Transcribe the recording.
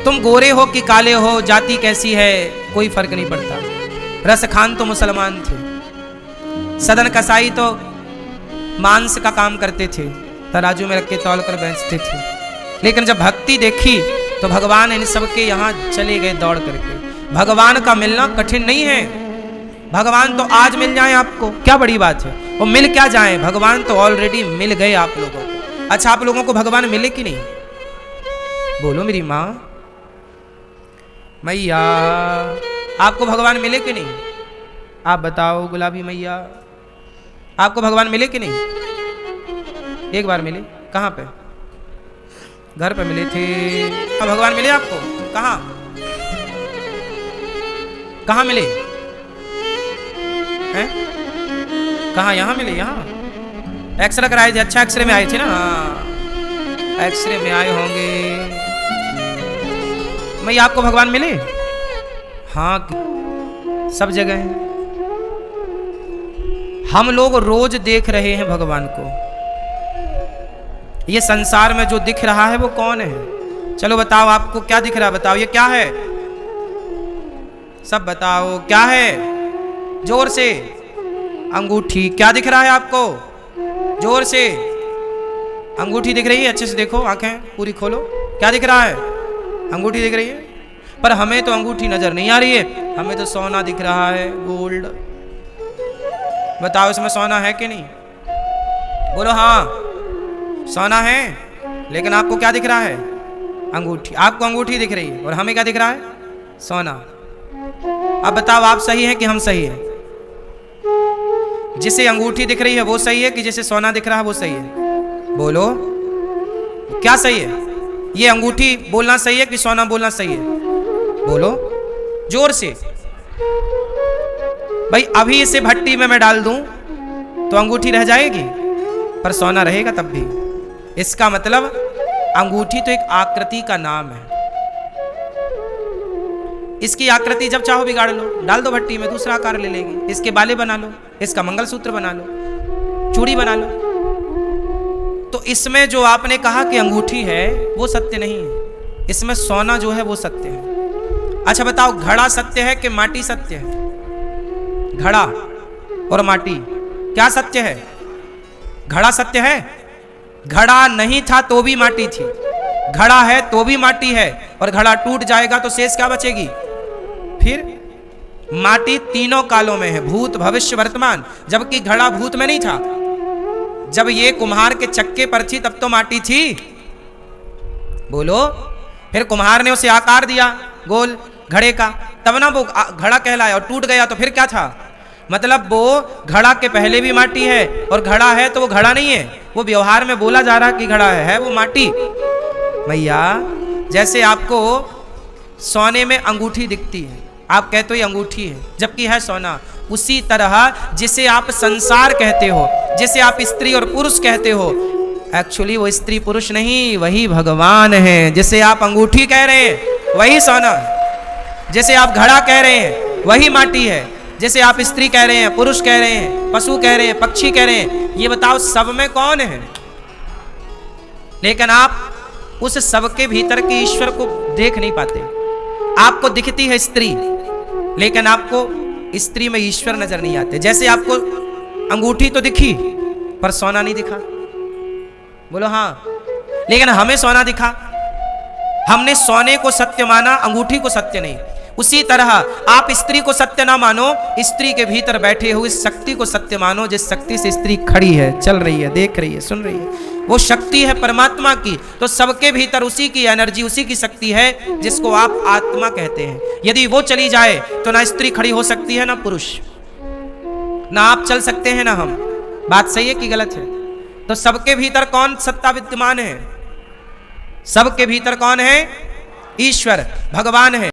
तुम गोरे हो कि काले हो, जाति कैसी है कोई फर्क नहीं पड़ता। रस खान तो मुसलमान थे, सदन कसाई तो मांस का काम करते थे, तराजू में रख के तौल कर बेचते थे। लेकिन जब भक्ति देखी तो भगवान इन सबके यहाँ चले गए दौड़ करके। भगवान का मिलना कठिन नहीं है, भगवान तो आज मिल जाए आपको, क्या बड़ी बात है। वो मिल क्या जाए, भगवान तो ऑलरेडी मिल गए आप लोगों को। अच्छा, आप लोगों को भगवान मिले कि नहीं? बोलो मेरी माँ, मैया आपको भगवान मिले कि नहीं? आप बताओ गुलाबी मैया, आपको भगवान मिले कि नहीं? एक बार मिले, कहाँ पे? घर पे मिले थे। अब भगवान मिले आपको? कहाँ कहाँ मिले हैं? कहाँ? यहाँ मिले? यहाँ एक्सरे कराए थे? अच्छा, एक्सरे में आए थे ना? हाँ, एक्सरे में आए होंगे। मैं आपको भगवान मिले? हाँ, सब जगह है। हम लोग रोज देख रहे हैं भगवान को। ये संसार में जो दिख रहा है वो कौन है? चलो बताओ, आपको क्या दिख रहा है? बताओ ये क्या है? सब बताओ क्या है? जोर से। अंगूठी। क्या दिख रहा है आपको? जोर से। अंगूठी दिख रही है? अच्छे से देखो, आंखें पूरी खोलो। क्या दिख रहा है? अंगूठी दिख रही है। पर हमें तो अंगूठी नजर नहीं आ रही है, हमें तो सोना दिख रहा है, गोल्ड। बताओ इसमें सोना है कि नहीं? बोलो हाँ, सोना है। लेकिन आपको क्या दिख रहा है? अंगूठी। आपको अंगूठी दिख रही है और हमें क्या दिख रहा है? सोना। अब बताओ, आप सही हैं कि हम सही हैं? जिसे अंगूठी दिख रही है वो सही है कि जिसे सोना दिख रहा है वो सही है? बोलो क्या सही है? ये अंगूठी बोलना सही है कि सोना बोलना सही है? बोलो जोर से। भाई अभी इसे भट्टी में मैं डाल दूं तो अंगूठी रह जाएगी, पर सोना रहेगा तब भी। इसका मतलब अंगूठी तो एक आकृति का नाम है। इसकी आकृति जब चाहो बिगाड़ लो, डाल दो भट्टी में, दूसरा आकार ले लेगी। इसके बाले बना लो, इसका मंगलसूत्र बना लो, चूड़ी बना लो। तो इसमें जो आपने कहा कि अंगूठी है वो सत्य नहीं है, इसमें सोना जो है वो सत्य है। अच्छा बताओ, घड़ा सत्य है कि माटी सत्य है? घड़ा और माटी क्या सत्य है? घड़ा सत्य है? घड़ा नहीं था तो भी माटी थी, घड़ा है तो भी माटी है, और घड़ा टूट जाएगा तो शेष क्या बचेगी? फिर माटी तीनों कालों में है, भूत भविष्य वर्तमान, जबकि घड़ा भूत में नहीं था। जब ये कुम्हार के चक्के पर थी तब तो माटी थी। बोलो। फिर कुम्हार ने उसे आकार दिया गोल घड़े का, तब ना वो घड़ा कहलाया, और टूट गया तो फिर क्या था? मतलब वो घड़ा के पहले भी माटी है, और घड़ा है तो वो घड़ा नहीं है, वो व्यवहार में बोला जा रहा कि घड़ा है वो माटी। भैया जैसे आपको सोने में अंगूठी दिखती है, आप कहते हो ये अंगूठी है, जबकि है सोना। उसी तरह जिसे आप संसार कहते हो, जिसे आप स्त्री और पुरुष कहते हो, एक्चुअली वो स्त्री पुरुष नहीं, वही भगवान है। जिसे आप अंगूठी कह रहे हैं वही सोना है, जिसे आप घड़ा कह रहे हैं वही माटी है, जिसे आप स्त्री कह रहे हैं, पुरुष कह रहे हैं, पशु कह रहे हैं, पक्षी कह रहे हैं, ये बताओ सब में कौन है? लेकिन आप उस सब के भीतर के ईश्वर को देख नहीं पाते। आपको दिखती है स्त्री, लेकिन आपको स्त्री में ईश्वर नजर नहीं आते। जैसे आपको अंगूठी तो दिखी पर सोना नहीं दिखा। बोलो हाँ। लेकिन हमें सोना दिखा, हमने सोने को सत्य माना, अंगूठी को सत्य नहीं। उसी तरह आप स्त्री को सत्य ना मानो, स्त्री के भीतर बैठे हुए शक्ति को सत्य मानो, जिस शक्ति से स्त्री खड़ी है, चल रही है, देख रही है, सुन रही है, वो शक्ति है परमात्मा की। तो सबके भीतर उसी की एनर्जी, उसी की शक्ति है, जिसको आप आत्मा कहते हैं। यदि वो चली जाए तो ना स्त्री खड़ी हो सकती है, ना पुरुष, ना आप चल सकते हैं, ना हम। बात सही है कि गलत है? तो सबके भीतर कौन सत्ता विद्यमान है? सबके भीतर कौन है? ईश्वर, भगवान है।